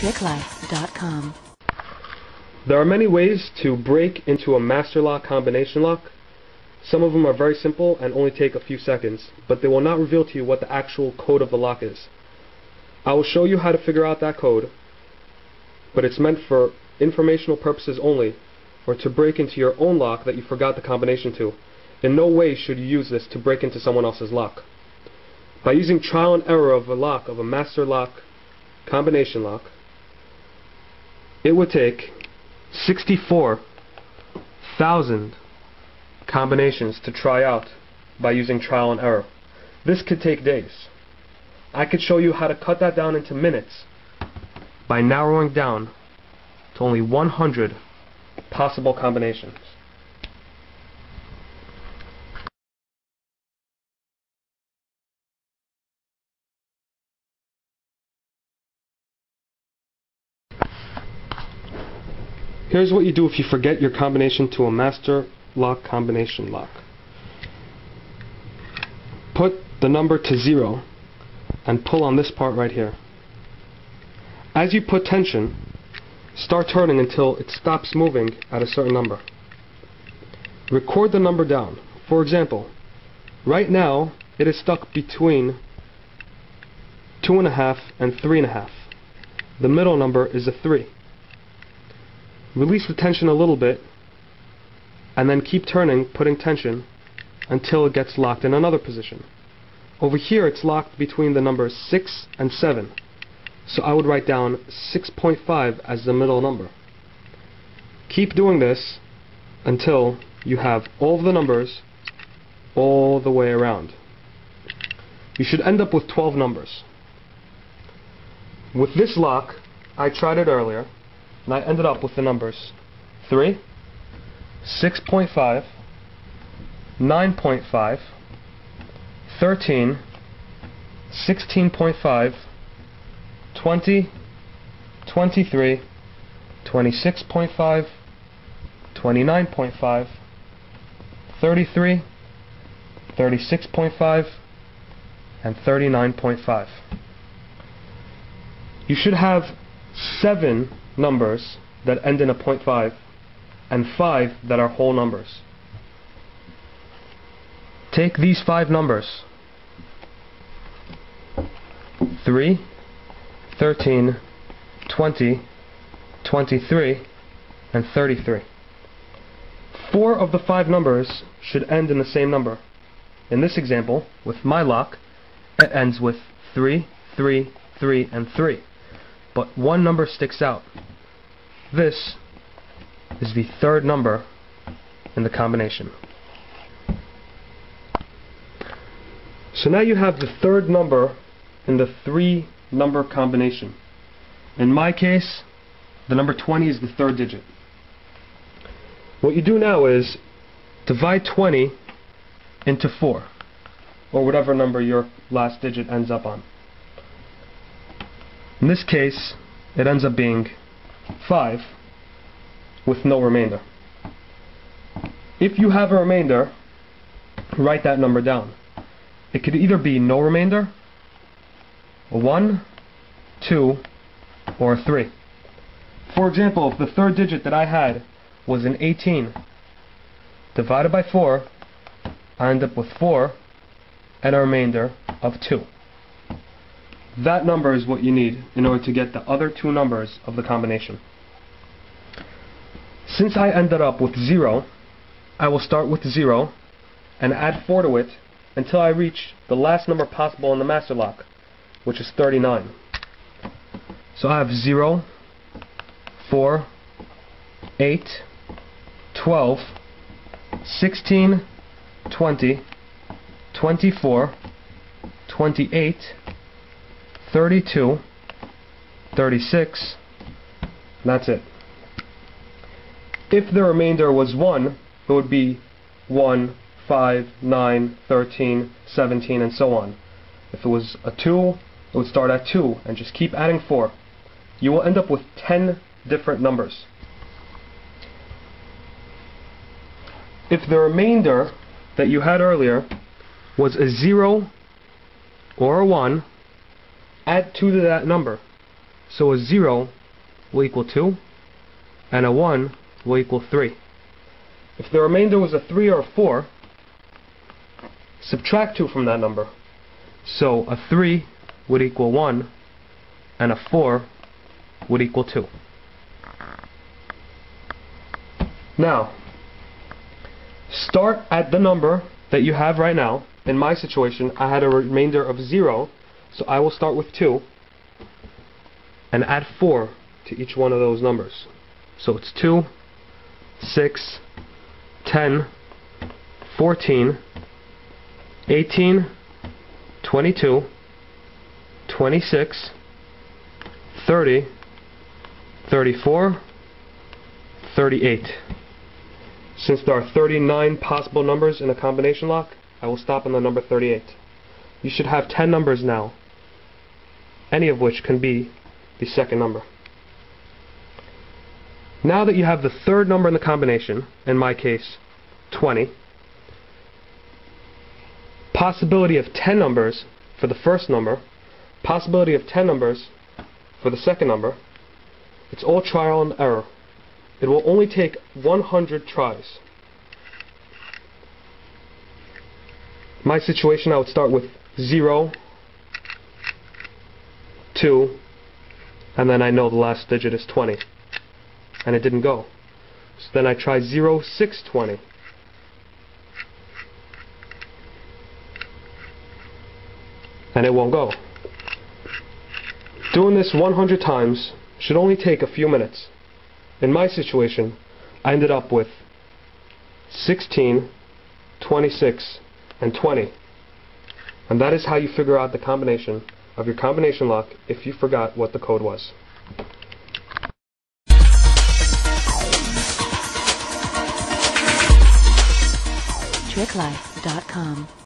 TrickLife.com. There are many ways to break into a master lock combination lock. Some of them are very simple and only take a few seconds, but they will not reveal to you what the actual code of the lock is. I will show you how to figure out that code, but it's meant for informational purposes only, or to break into your own lock that you forgot the combination to. In no way should you use this to break into someone else's lock. By using trial and error of a lock, of a master lock combination lock, it would take 64,000 combinations to try out by using trial and error. This could take days. I could show you how to cut that down into minutes by narrowing down to only 100 possible combinations. Here's what you do if you forget your combination to a master lock combination lock. Put the number to 0 and pull on this part right here. As you put tension, start turning until it stops moving at a certain number. Record the number down. For example, right now it is stuck between 2.5 and 3.5. The middle number is a 3. Release the tension a little bit and then keep turning, putting tension until it gets locked in another position. Over here it's locked between the numbers 6 and 7. So I would write down 6.5 as the middle number. Keep doing this until you have all of the numbers all the way around. You should end up with 12 numbers. With this lock, I tried it earlier, and I ended up with the numbers 3, 6.5, 9.5, 13, 16.5, 20, 23, 26.5, 29.5, 33, 36.5, and 39.5. You should have 7 numbers that end in a 0.5 and 5 that are whole numbers. Take these 5 numbers: 3, 13, 20, 23, and 33. 4 of the 5 numbers should end in the same number. In this example, with my lock, it ends with 3, 3, 3, and 3. But one number sticks out. This is the 3rd number in the combination. So now you have the 3rd number in the 3-number combination. In my case, the number 20 is the 3rd digit. What you do now is divide 20 into 4, or whatever number your last digit ends up on. In this case, it ends up being 5 with no remainder. If you have a remainder, write that number down. It could either be no remainder, a 1, 2, or a 3. For example, if the 3rd digit that I had was an 18, divided by 4, I end up with 4 and a remainder of 2. That number is what you need in order to get the other 2 numbers of the combination. Since I ended up with 0, I will start with 0 and add 4 to it until I reach the last number possible in the master lock, which is 39. So I have 0, 4, 8, 12, 16, 20, 24, 28, 32, 36, that's it. If the remainder was 1, it would be 1, 5, 9, 13, 17, and so on. If it was a 2, it would start at 2 and just keep adding 4. You will end up with 10 different numbers. If the remainder that you had earlier was a 0 or a 1, add 2 to that number. So a 0 will equal 2, and a 1 will equal 3. If the remainder was a 3 or a 4, subtract 2 from that number. So a 3 would equal 1, and a 4 would equal 2. Now, start at the number that you have right now. In my situation, I had a remainder of 0, so I will start with 2 and add 4 to each one of those numbers. So it's 2, 6, 10, 14, 18, 22, 26, 30, 34, 38. Since there are 39 possible numbers in a combination lock, I will stop on the number 38. You should have 10 numbers now, any of which can be the second number. Now that you have the third number in the combination, in my case 20, possibility of 10 numbers for the first number, possibility of 10 numbers for the second number, it's all trial and error. It will only take 100 tries. My situation, I would start with 0, 2, and then I know the last digit is 20. And it didn't go. So then I try 0, 6, 20. And it won't go. Doing this 100 times should only take a few minutes. In my situation, I ended up with 16, 26, and 20. And that is how you figure out the combination of your combination lock if you forgot what the code was. TrickLife.com